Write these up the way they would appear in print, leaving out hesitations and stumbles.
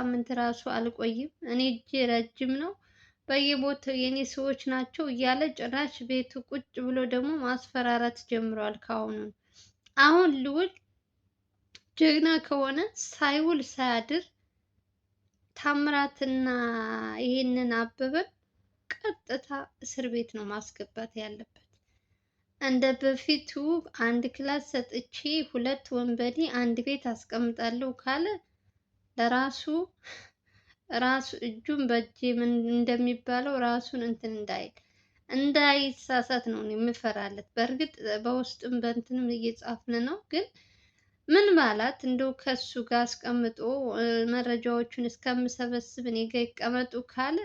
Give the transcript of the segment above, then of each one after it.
ሳምንት ራሱ አልቆይም። እኔ እጄ ረጅም ነው፣ በየቦታው የኔ ሰዎች ናቸው እያለ ጭራሽ ቤቱ ቁጭ ብሎ ደግሞ ማስፈራራት ጀምሯል። ካሁኑ አሁን ልውል ጀግና ከሆነ ሳይውል ሳያድር ታምራትና ይሄንን አበበን ቀጥታ እስር ቤት ነው ማስገባት ያለበት። እንደ በፊቱ አንድ ክላስ ሰጥቼ ሁለት ወንበዴ አንድ ቤት አስቀምጣለሁ ካለ ለራሱ እጁን በእጄ ምን እንደሚባለው ራሱን እንትን እንዳይሳሳት ነው የምፈራለት። በእርግጥ በውስጥም በእንትንም እየጻፍን ነው፣ ግን ምን ማለት እንደው ከሱ ጋር አስቀምጦ መረጃዎቹን እስከምሰበስብ እኔ ጋ ይቀመጡ ካለ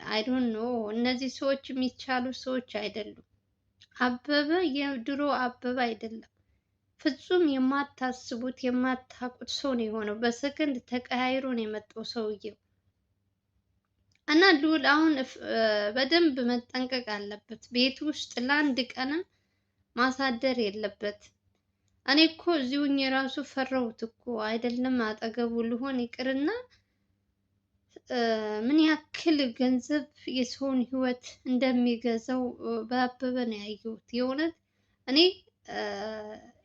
አይ ዶንት ኖ። እነዚህ ሰዎች የሚቻሉ ሰዎች አይደሉም። አበበ የድሮ አበበ አይደለም። ፍጹም የማታስቡት የማታውቁት ሰው ነው የሆነው። በሰከንድ ተቀያይሮ ነው የመጣው ሰውየው። እና ልዑል አሁን በደንብ መጠንቀቅ አለበት። ቤት ውስጥ ለአንድ ቀንም ማሳደር የለበት። እኔ እኮ እዚሁኝ የራሱ ፈራሁት እኮ አይደለም አጠገቡ ልሆን ይቅርና ምን ያክል ገንዘብ የሰውን ህይወት እንደሚገዛው በአበበ ነው ያየሁት። የእውነት እኔ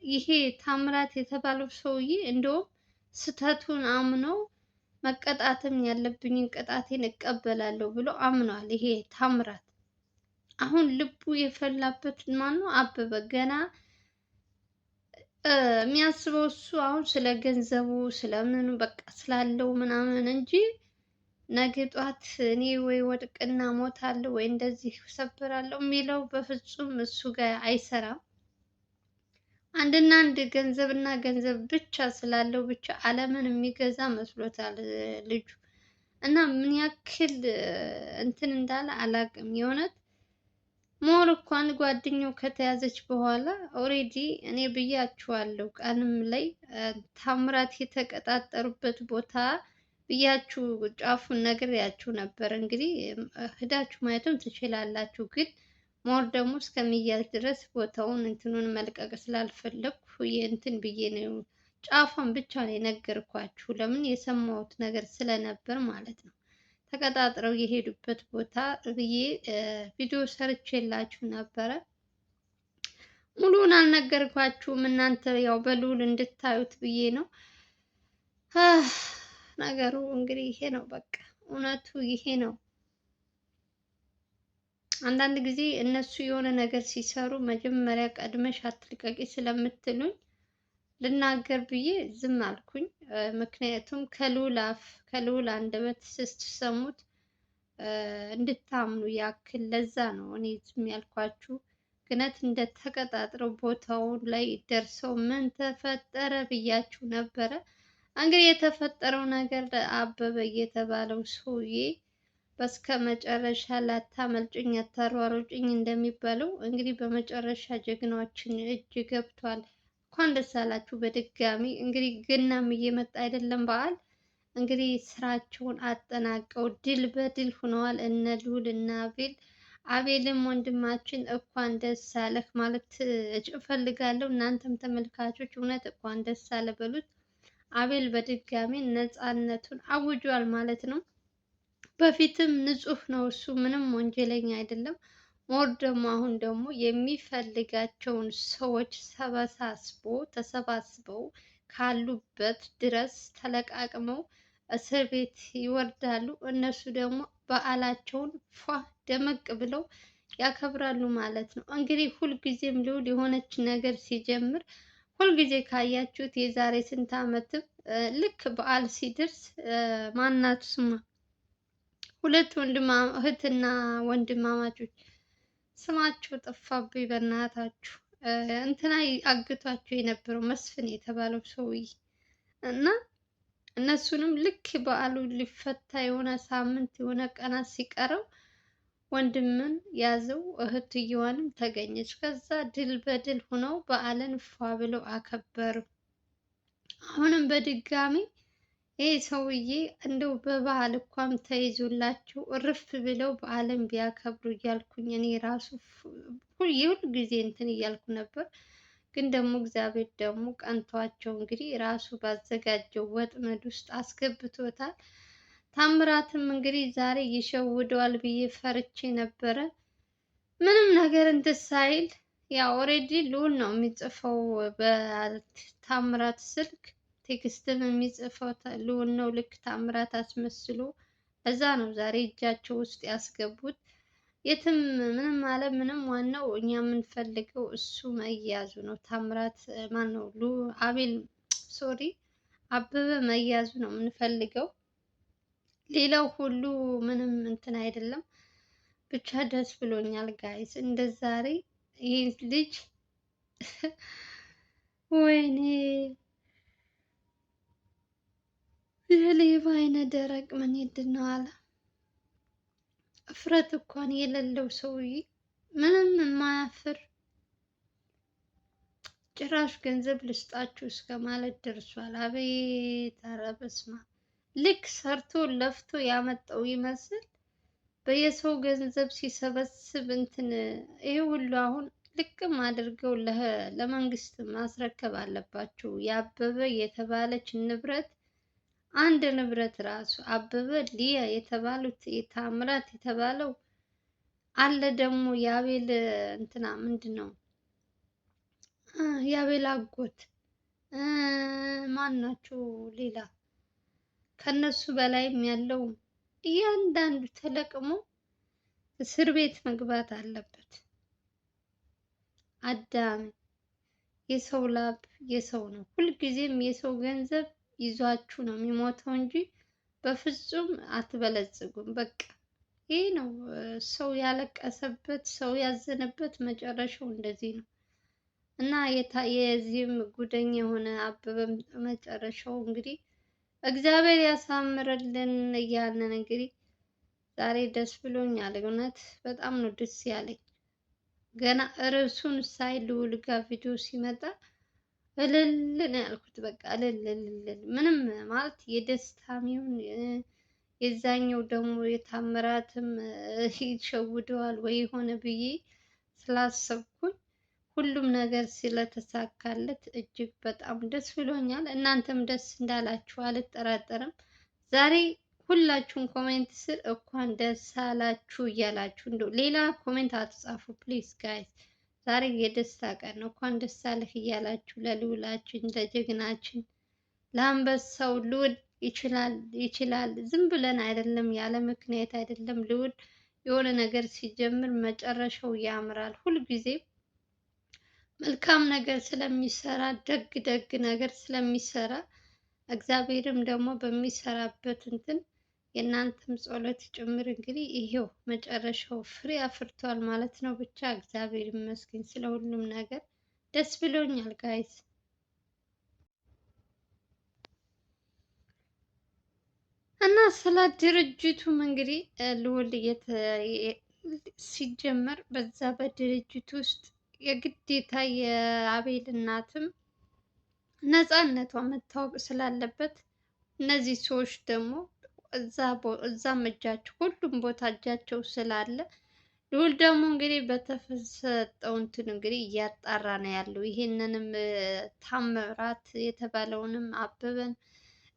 ይሄ ታምራት የተባለው ሰውዬ እንደውም ስህተቱን አምነው መቀጣትም ያለብኝን ቅጣቴን እቀበላለሁ ብሎ አምኗል። ይሄ ታምራት አሁን ልቡ የፈላበት ማነው? አበበ ገና የሚያስበው እሱ አሁን ስለ ገንዘቡ ስለምኑ በቃ ስላለው ምናምን እንጂ ነገ ጧት እኔ ወይ ወድቅና ሞታለሁ ወይ እንደዚህ ሰበራለሁ የሚለው በፍጹም እሱ ጋር አይሰራም። አንድና አንድ ገንዘብና ገንዘብ ብቻ ስላለው ብቻ ዓለምን የሚገዛ መስሎታል ልጁ። እና ምን ያክል እንትን እንዳለ አላውቅም። የእውነት ሞር እንኳን ጓደኛው ከተያዘች በኋላ ኦሬዲ እኔ ብያችኋለሁ፣ ቀንም ላይ ታምራት የተቀጣጠሩበት ቦታ ብያችሁ ጫፉን ነግሬያችሁ ነበር። እንግዲህ ሂዳችሁ ማየትም ትችላላችሁ። ግን ሞር ደግሞ እስከሚያዝ ድረስ ቦታውን እንትኑን መልቀቅ ስላልፈለግኩ የእንትን ብዬ ነው ጫፏን ብቻ ነው የነገርኳችሁ። ለምን የሰማሁት ነገር ስለነበር ማለት ነው። ተቀጣጥረው የሄዱበት ቦታ ብዬ ቪዲዮ ሰርቼላችሁ ነበረ። ሙሉውን አልነገርኳችሁም። እናንተ ያው በልዑል እንድታዩት ብዬ ነው። ነገሩ እንግዲህ ይሄ ነው። በቃ እውነቱ ይሄ ነው። አንዳንድ ጊዜ እነሱ የሆነ ነገር ሲሰሩ መጀመሪያ ቀድመሽ አትልቀቂ ስለምትሉኝ ልናገር ብዬ ዝም አልኩኝ። ምክንያቱም ከልዑል አፍ ከልዑል አንደበት ስትሰሙት እንድታምኑ ያክል ለዛ ነው እኔ ዝም ያልኳችሁ። ግነት እንደተቀጣጥረው ቦታውን ላይ ደርሰው ምን ተፈጠረ ብያችሁ ነበረ። እንግዲህ የተፈጠረው ነገር አበበ የተባለው ሰውዬ በስከ መጨረሻ ላታመልጭኝ አታሯሩጭኝ እንደሚባለው እንግዲህ በመጨረሻ ጀግናዎችን እጅ ገብቷል። እንኳን ደስ አላችሁ በድጋሚ። እንግዲህ ገናም እየመጣ አይደለም በዓል። እንግዲህ ስራቸውን አጠናቀው ድል በድል ሆነዋል እነ ልዑል እና አቤል። አቤልም ወንድማችን እንኳን ደስ አለህ ማለት እፈልጋለሁ። እናንተም ተመልካቾች እውነት እንኳን ደስ አለ በሉት። አቤል በድጋሚ ነፃነቱን አውጇል ማለት ነው። በፊትም ንጹህ ነው እሱ ምንም ወንጀለኛ አይደለም። ሞር ደግሞ አሁን ደግሞ የሚፈልጋቸውን ሰዎች ተሰባስበው ካሉበት ድረስ ተለቃቅመው እስር ቤት ይወርዳሉ። እነሱ ደግሞ በዓላቸውን ፏ ደመቅ ብለው ያከብራሉ ማለት ነው። እንግዲህ ሁልጊዜም ልዑል የሆነች ነገር ሲጀምር ሁልጊዜ ካያችሁት የዛሬ ስንት ዓመትም ልክ በዓል ሲደርስ ማናት ስማ ሁለት እህትና ወንድማማቾች ስማቸው ጠፋብኝ በእናታችሁ። እንትና አግቷቸው የነበረው መስፍን የተባለው ሰውዬ እና እነሱንም ልክ በዓሉ ሊፈታ የሆነ ሳምንት የሆነ ቀናት ሲቀረው ወንድምን ያዘው፣ እህትየዋንም ተገኘች። ከዛ ድል በድል ሆነው በዓልን ፏ ብለው አከበሩ። አሁንም በድጋሚ ይሄ ሰውዬ እንደው በበዓል እንኳን ተይዞላቸው እርፍ ብለው በዓልን ቢያከብሩ እያልኩኝ እኔ ራሱ ሁል ጊዜ እንትን እያልኩ ነበር። ግን ደግሞ እግዚአብሔር ደግሞ ቀንቷቸው እንግዲህ ራሱ ባዘጋጀው ወጥመድ ውስጥ አስገብቶታል። ታምራትም እንግዲህ ዛሬ ይሸውደዋል ብዬ ፈርቼ ነበረ። ምንም ነገር እንትን ሳይል ያው ኦልሬዲ ልዑል ነው የሚጽፈው በታምራት ስልክ ቴክስትም የሚጽፈው ልዑል ነው። ልክ ታምራት አስመስሎ እዛ ነው ዛሬ እጃቸው ውስጥ ያስገቡት። የትም ምንም አለ ምንም፣ ዋናው እኛ የምንፈልገው እሱ መያዙ ነው። ታምራት ማን ነው አቤል ሶሪ አበበ መያዙ ነው የምንፈልገው። ሌላው ሁሉ ምንም እንትን አይደለም። ብቻ ደስ ብሎኛል ጋይስ። እንደ ዛሬ ይህ ልጅ ወይኔ የሌባ አይነ ደረቅ ምን ይድን ነው አለ። እፍረት እንኳን የሌለው ሰውዬ ምንም የማያፍር ጭራሽ ገንዘብ ልስጣችሁ እስከ ማለት ደርሷል። አቤት! ኧረ በስመ አብ! ልክ ሰርቶ ለፍቶ ያመጣው ይመስል በየሰው ገንዘብ ሲሰበስብ እንትን ይሄ ሁሉ አሁን ልቅም አድርገው ለመንግስት ማስረከብ አለባቸው። ያበበ የተባለች ንብረት አንድ ንብረት ራሱ አበበ ሊያ የተባሉት ታምራት የተባለው አለ። ደግሞ የአቤል እንትና ምንድን ነው የአቤል አጎት ማን ናቸው? ሌላ ከነሱ በላይም ያለው እያንዳንዱ ተለቅሞ እስር ቤት መግባት አለበት። አዳም የሰው ላብ የሰው ነው። ሁልጊዜም የሰው ገንዘብ ይዟችሁ ነው የሚሞተው እንጂ በፍጹም አትበለጽጉም። በቃ ይህ ነው። ሰው ያለቀሰበት ሰው ያዘነበት መጨረሻው እንደዚህ ነው። እና የዚህም ጉደኛ የሆነ አበበም መጨረሻው እንግዲህ እግዚአብሔር ያሳምርልን እያልን እንግዲህ ዛሬ ደስ ብሎኛል። እውነት በጣም ነው ደስ ያለኝ። ገና ርዕሱን ሳይ ልዑል ጋር ቪዲዮ ሲመጣ እልል ነው ያልኩት። በቃ እልል እልል ምንም ማለት የደስታም ይሁን የዛኛው ደግሞ የታምራትም ይሸውደዋል ወይ የሆነ ብዬ ስላሰብኩኝ ሁሉም ነገር ስለተሳካለት እጅግ በጣም ደስ ብሎኛል። እናንተም ደስ እንዳላችሁ አልጠራጠርም። ዛሬ ሁላችሁም ኮሜንት ስር እንኳን ደስ አላችሁ እያላችሁ እንደው ሌላ ኮሜንት አትጻፉ ፕሊዝ ጋይስ። ዛሬ የደስታ ቀን ነው። እንኳን ደስ አለህ እያላችሁ ለልዑላችን ለጀግናችን ለአንበሳው ልዑል ይችላል። ዝም ብለን አይደለም፣ ያለ ምክንያት አይደለም። ልዑል የሆነ ነገር ሲጀምር መጨረሻው ያምራል። ሁልጊዜም መልካም ነገር ስለሚሰራ ደግ ነገር ስለሚሰራ እግዚአብሔርም ደግሞ በሚሰራበት እንትን የእናንተም ጸሎት ጭምር እንግዲህ ይሄው መጨረሻው ፍሬ አፍርቷል ማለት ነው። ብቻ እግዚአብሔር ይመስገን ስለ ሁሉም ነገር ደስ ብሎኛል ጋይስ። እና ስለ ድርጅቱም እንግዲህ ልዑል ሲጀመር በዛ በድርጅት ውስጥ የግዴታ የአቤል እናትም ነፃነቷ መታወቅ ስላለበት እነዚህ ሰዎች ደግሞ እዛም እጃቸው ሁሉም ቦታ እጃቸው ስላለ ልዑል ደግሞ እንግዲህ በተሰጠው እንትን እንግዲህ እያጣራ ነው ያለው። ይሄንንም ታምራት የተባለውንም አበበን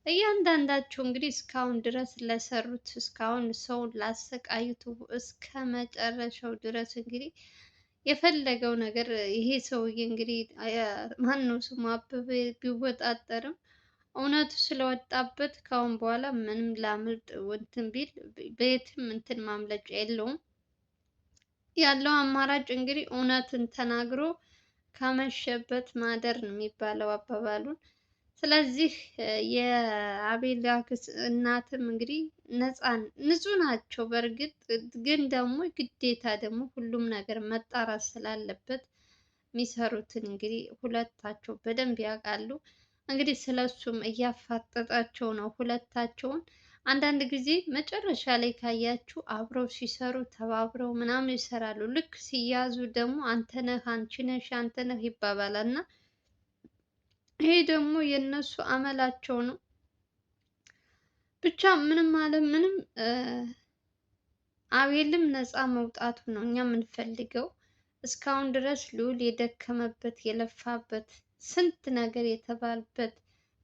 እያንዳንዳቸው እንግዲህ እስካሁን ድረስ ለሰሩት እስካሁን ሰውን ላሰቃዩት እስከ መጨረሻው ድረስ እንግዲህ የፈለገው ነገር ይሄ ሰውዬ እንግዲህ ማን ነው ስሙ አበበ ቢወጣጠርም እውነቱ ስለወጣበት ካሁን በኋላ ምንም ላምልጥ እንትን ቢል በየትም እንትን ማምለጫ የለውም። ያለው አማራጭ እንግዲህ እውነትን ተናግሮ ከመሸበት ማደር ነው የሚባለው አባባሉን። ስለዚህ የአቤል እናትም እንግዲህ ንጹህ ናቸው። በእርግጥ ግን ደግሞ ግዴታ ደግሞ ሁሉም ነገር መጣራት ስላለበት የሚሰሩትን እንግዲህ ሁለታቸው በደንብ ያውቃሉ። እንግዲህ ስለሱም እያፋጠጣቸው ነው ሁለታቸውን። አንዳንድ ጊዜ መጨረሻ ላይ ካያችሁ አብረው ሲሰሩ ተባብረው ምናምን ይሰራሉ። ልክ ሲያዙ ደግሞ አንተ ነህ፣ አንቺ ነሽ፣ አንተ ነህ ይባባላል እና ይሄ ደግሞ የእነሱ አመላቸው ነው። ብቻ ምንም አለ ምንም አቤልም ነፃ መውጣቱ ነው እኛ የምንፈልገው። እስካሁን ድረስ ልዑል የደከመበት የለፋበት ስንት ነገር የተባለበት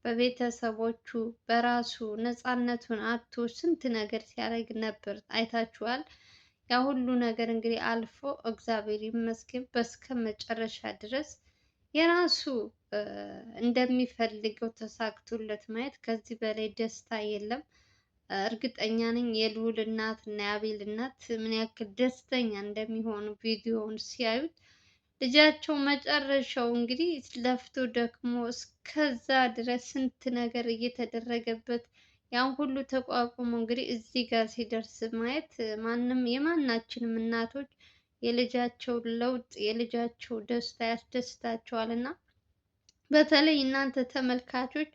በቤተሰቦቹ በራሱ ነፃነቱን አጥቶ ስንት ነገር ሲያደርግ ነበር፣ አይታችኋል። ያ ሁሉ ነገር እንግዲህ አልፎ እግዚአብሔር ይመስገን በስከ መጨረሻ ድረስ የራሱ እንደሚፈልገው ተሳክቶለት ማየት ከዚህ በላይ ደስታ የለም። እርግጠኛ ነኝ የልዑል እናት እና የአቤል እናት ምን ያክል ደስተኛ እንደሚሆኑ ቪዲዮውን ሲያዩት። ልጃቸው መጨረሻው እንግዲህ ለፍቶ ደክሞ እስከዛ ድረስ ስንት ነገር እየተደረገበት ያን ሁሉ ተቋቁሞ እንግዲህ እዚህ ጋር ሲደርስ ማየት ማንም የማናችንም እናቶች የልጃቸው ለውጥ የልጃቸው ደስታ ያስደስታቸዋል። እና በተለይ እናንተ ተመልካቾች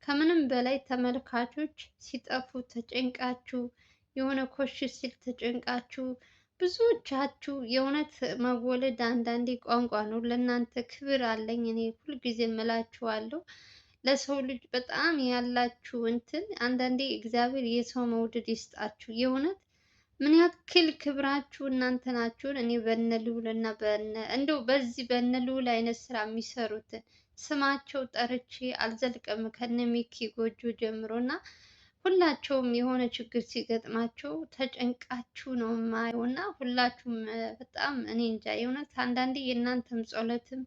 ከምንም በላይ ተመልካቾች ሲጠፉ ተጨንቃችሁ የሆነ ኮሽ ሲል ተጨንቃችሁ ብዙዎቻችሁ የእውነት መወለድ አንዳንዴ ቋንቋ ነው። ለእናንተ ክብር አለኝ እኔ ሁልጊዜ እምላችኋለሁ። ለሰው ልጅ በጣም ያላችሁ እንትን አንዳንዴ እግዚአብሔር የሰው መውደድ ይስጣችሁ። የእውነት ምን ያክል ክብራችሁ እናንተ ናችሁን። እኔ በነ ልዑል እና እንደው በዚህ በነ ልዑል አይነት ስራ የሚሰሩትን ስማቸው ጠርቼ አልዘልቅም ከነ ሚኪ ጎጆ ጀምሮ እና ሁላቸውም የሆነ ችግር ሲገጥማቸው ተጨንቃችሁ ነው የማየው። እና ሁላችሁም በጣም እኔ እንጃ የእውነት አንዳንዴ የእናንተም ጸሎትም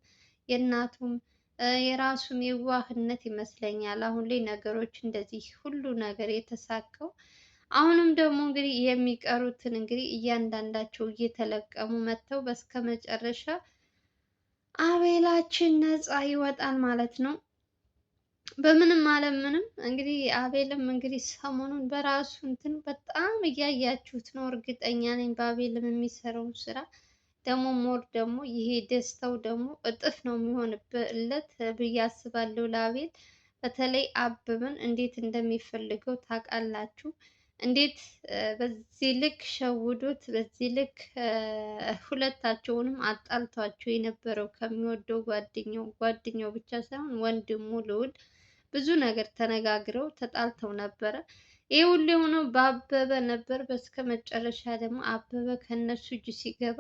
የእናቱም የራሱም የዋህነት ይመስለኛል አሁን ላይ ነገሮች እንደዚህ ሁሉ ነገር የተሳካው። አሁንም ደግሞ እንግዲህ የሚቀሩትን እንግዲህ እያንዳንዳቸው እየተለቀሙ መጥተው በስከ መጨረሻ አቤላችን ነፃ ይወጣል ማለት ነው። በምንም አለ ምንም እንግዲህ አቤልም እንግዲህ ሰሞኑን በራሱ እንትን በጣም እያያችሁት ነው። እርግጠኛ ነኝ በአቤልም የሚሰራውን ስራ ደግሞ ሞር ደግሞ ይሄ ደስታው ደግሞ እጥፍ ነው የሚሆንበት ብዬ አስባለሁ ለአቤል። በተለይ አበበን እንዴት እንደሚፈልገው ታውቃላችሁ። እንዴት በዚህ ልክ ሸውዶት በዚህ ልክ ሁለታቸውንም አጣልቷቸው የነበረው ከሚወደው ጓደኛው ብቻ ሳይሆን ወንድሙ ልዑል ብዙ ነገር ተነጋግረው ተጣልተው ነበረ። ይህ ሁሉ የሆነው በአበበ ነበር። በስከ መጨረሻ ደግሞ አበበ ከነሱ እጅ ሲገባ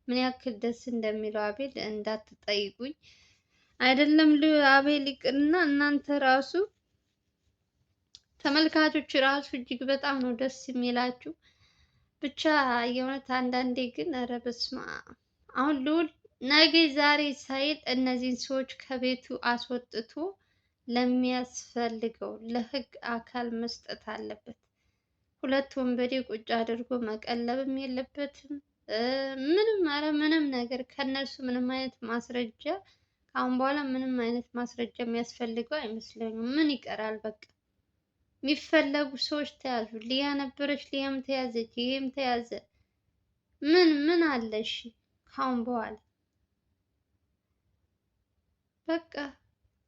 ምን ያክል ደስ እንደሚለው አቤል እንዳትጠይቁኝ። አይደለም አቤል ይቅርና እናንተ ራሱ ተመልካቾች ራሱ እጅግ በጣም ነው ደስ የሚላችሁ። ብቻ የእውነት አንዳንዴ ግን ኧረ በስመ አብ አሁን ልዑል ነገ ዛሬ ሳይል እነዚህን ሰዎች ከቤቱ አስወጥቶ ለሚያስፈልገው ለህግ አካል መስጠት አለበት። ሁለት ወንበዴ ቁጭ አድርጎ መቀለብም የለበትም። ምንም ኧረ ምንም ነገር ከነሱ ምንም አይነት ማስረጃ ከአሁን በኋላ ምንም አይነት ማስረጃ የሚያስፈልገው አይመስለኝም። ምን ይቀራል በቃ የሚፈለጉ ሰዎች ተያዙ። ሊያ ነበረች፣ ሊያም ተያዘች፣ ይሄም ተያዘ። ምን አለ እሺ ካሁን በኋላ በቃ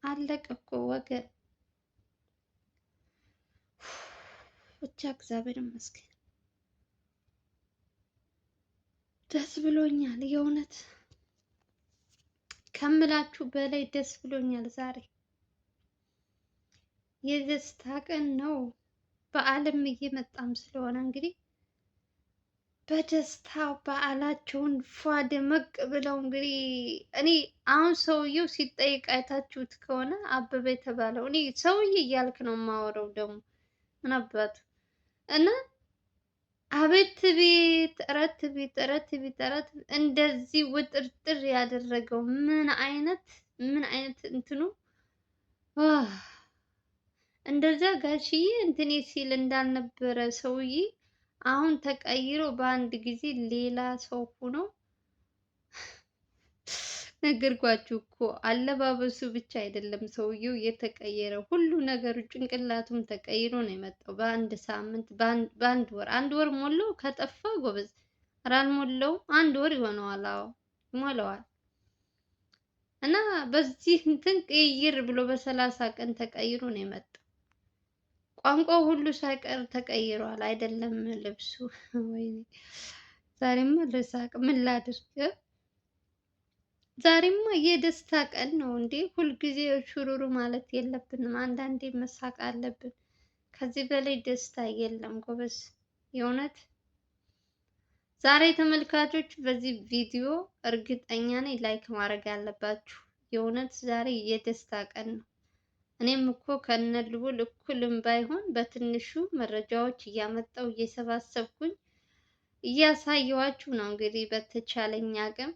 አለቀ እኮ ወገን። ብቻ እግዚአብሔር ይመስገን ደስ ብሎኛል። የእውነት ከምላችሁ በላይ ደስ ብሎኛል ዛሬ የደስታ ቀን ነው። በዓልም እየመጣም ስለሆነ እንግዲህ በደስታ በዓላቸውን ፏ ደመቅ ብለው እንግዲህ እኔ አሁን ሰውየው ሲጠይቅ አይታችሁት ከሆነ አበበ የተባለው እኔ ሰውዬ እያልክ ነው የማወራው ደግሞ ምን አባቱ እና አቤት ቤት እረት ቤት እረት ቤት እረት እንደዚህ ውጥርጥር ያደረገው ምን አይነት እንትኑ እንደዛ ጋሽዬ እንትኔ ሲል እንዳልነበረ ሰውዬ አሁን ተቀይሮ በአንድ ጊዜ ሌላ ሰው ሆኖ ነገርኳችሁ እኮ አለባበሱ ብቻ አይደለም ሰውየው የተቀየረ ሁሉ ነገሩ ጭንቅላቱም ተቀይሮ ነው የመጣው በአንድ ሳምንት በአንድ ወር አንድ ወር ሞላው ከጠፋ ጎበዝ ኧረ አልሞላውም አንድ ወር ይሆነዋል አዎ ይሞላዋል እና በዚህ እንትን ቅይር ብሎ በሰላሳ ቀን ተቀይሮ ነው የመጣው ቋንቋው ሁሉ ሳይቀር ተቀይሯል አይደለም ልብሱ ወይኔ ዛሬማ ልሳቅ ምን ላድርግ ዛሬማ የደስታ ቀን ነው እንዴ ሁልጊዜ ሹሩሩ ማለት የለብንም አንዳንዴ መሳቅ አለብን ከዚህ በላይ ደስታ የለም ጎበዝ የእውነት ዛሬ ተመልካቾች በዚህ ቪዲዮ እርግጠኛ ነኝ ላይክ ማድረግ አለባችሁ። የእውነት ዛሬ የደስታ ቀን ነው። እኔም እኮ ከነ ልዑል እኩልም ባይሆን በትንሹ መረጃዎች እያመጣው እየሰባሰብኩኝ እያሳየዋችሁ ነው። እንግዲህ በተቻለኝ አቅም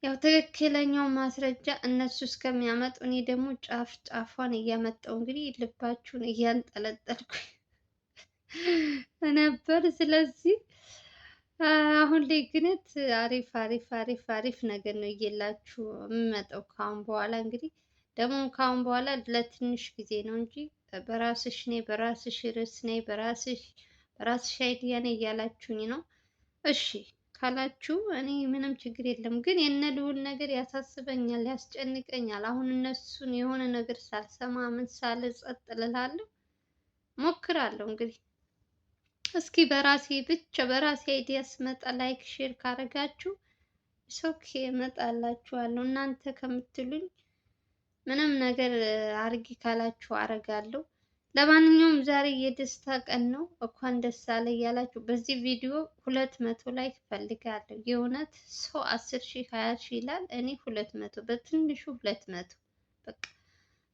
ያው ትክክለኛው ማስረጃ እነሱ እስከሚያመጡ እኔ ደግሞ ጫፍ ጫፏን እያመጣው እንግዲህ ልባችሁን እያንጠለጠልኩ ነበር። ስለዚህ አሁን ላይ ግንት አሪፍ ነገር ነው እየላችሁ የምመጣው ካሁን በኋላ እንግዲህ ደግሞ ካሁን በኋላ ለትንሽ ጊዜ ነው እንጂ በራስሽ ነይ፣ በራስሽ ርዕስ ነይ፣ በራስሽ አይዲያ ነይ እያላችሁኝ ነው። እሺ ካላችሁ እኔ ምንም ችግር የለም። ግን የነ ልዑል ነገር ያሳስበኛል፣ ያስጨንቀኛል። አሁን እነሱን የሆነ ነገር ሳልሰማ ምን ሳል ጸጥ እላለሁ። ሞክራለሁ እንግዲህ እስኪ በራሴ አይዲያ ስመጣ ላይክ ሼር ካረጋችሁ ሶኬ እመጣላችኋለሁ። እናንተ ከምትሉኝ ምንም ነገር አርጊ ካላችሁ አረጋለሁ። ለማንኛውም ዛሬ የደስታ ቀን ነው። እንኳን ደስ አለ እያላችሁ በዚህ ቪዲዮ 200 ላይክ እፈልጋለሁ። የእውነት ሰው 10,000 20,000 ይላል። እኔ 200 በትንሹ 200 በቃ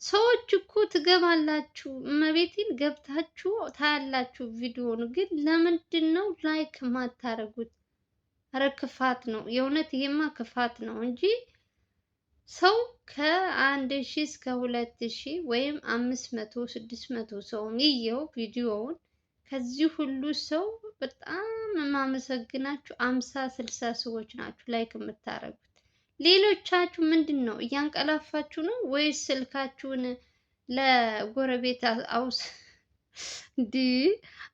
ሰዎች እኮ ትገባላችሁ፣ እመቤቴን ገብታችሁ ታያላችሁ ቪዲዮውን። ግን ለምንድን ነው ላይክ የማታረጉት? ኧረ ክፋት ነው የእውነት። ይሄማ ክፋት ነው እንጂ ሰው ከ1,000 እስከ 2,000 ወይም 500 600 ሰው ይየው ቪዲዮውን። ከዚህ ሁሉ ሰው በጣም የማመሰግናችሁ 50 60 ሰዎች ናችሁ ላይክ የምታረጉት። ሌሎቻችሁ ምንድን ነው እያንቀላፋችሁ ነው ወይስ ስልካችሁን ለጎረቤት አውስ እንዲ?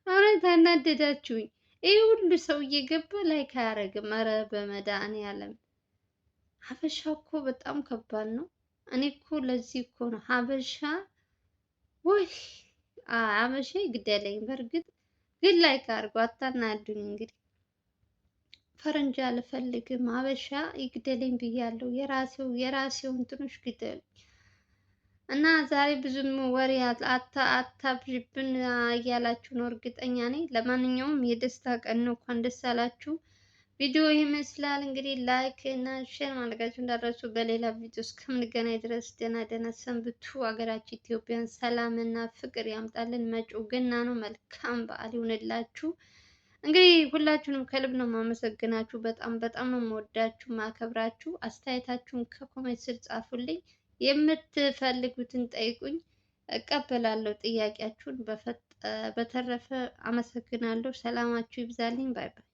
እውነት አናደዳችሁኝ። ይህ ሁሉ ሰው እየገባ ላይክ አያረግም። ኧረ በመድኃኒዓለም ሀበሻ እኮ በጣም ከባድ ነው። እኔ እኮ ለዚህ እኮ ነው ሀበሻ ወይ ሀበሻ ይግደለኝ። በእርግጥ ግን ላይክ አድርጎ አታናዱኝ። እንግዲህ ፈረንጅ አልፈልግም ሀበሻ ይግደለኝ ብያለሁ። የራሴው እንትኖች ግደሉኝ። እና ዛሬ ብዙም ወሬ አታብዥብን እያላችሁ ነው እርግጠኛ ነኝ። ለማንኛውም የደስታ ቀን ነው። እንኳን ደስ አላችሁ። ቪዲዮ ይመስላል እንግዲህ ላይክ እና ሼር ማድረጋችሁ እንዳትረሱ። በሌላ ቪዲዮ እስከምንገናኝ ድረስ ደህና ሰንብቱ። ሀገራችን ኢትዮጵያን ሰላም እና ፍቅር ያምጣልን። መጪው ገና ነው። መልካም በዓል ይሁንላችሁ። እንግዲህ ሁላችሁንም ከልብ ነው የማመሰግናችሁ። በጣም ነው የምወዳችሁ ማከብራችሁ። አስተያየታችሁን ከኮሜንት ስር ጻፉልኝ። የምትፈልጉትን ጠይቁኝ፣ እቀበላለሁ ጥያቄያችሁን። በተረፈ አመሰግናለሁ። ሰላማችሁ ይብዛልኝ። ባይ ባይ።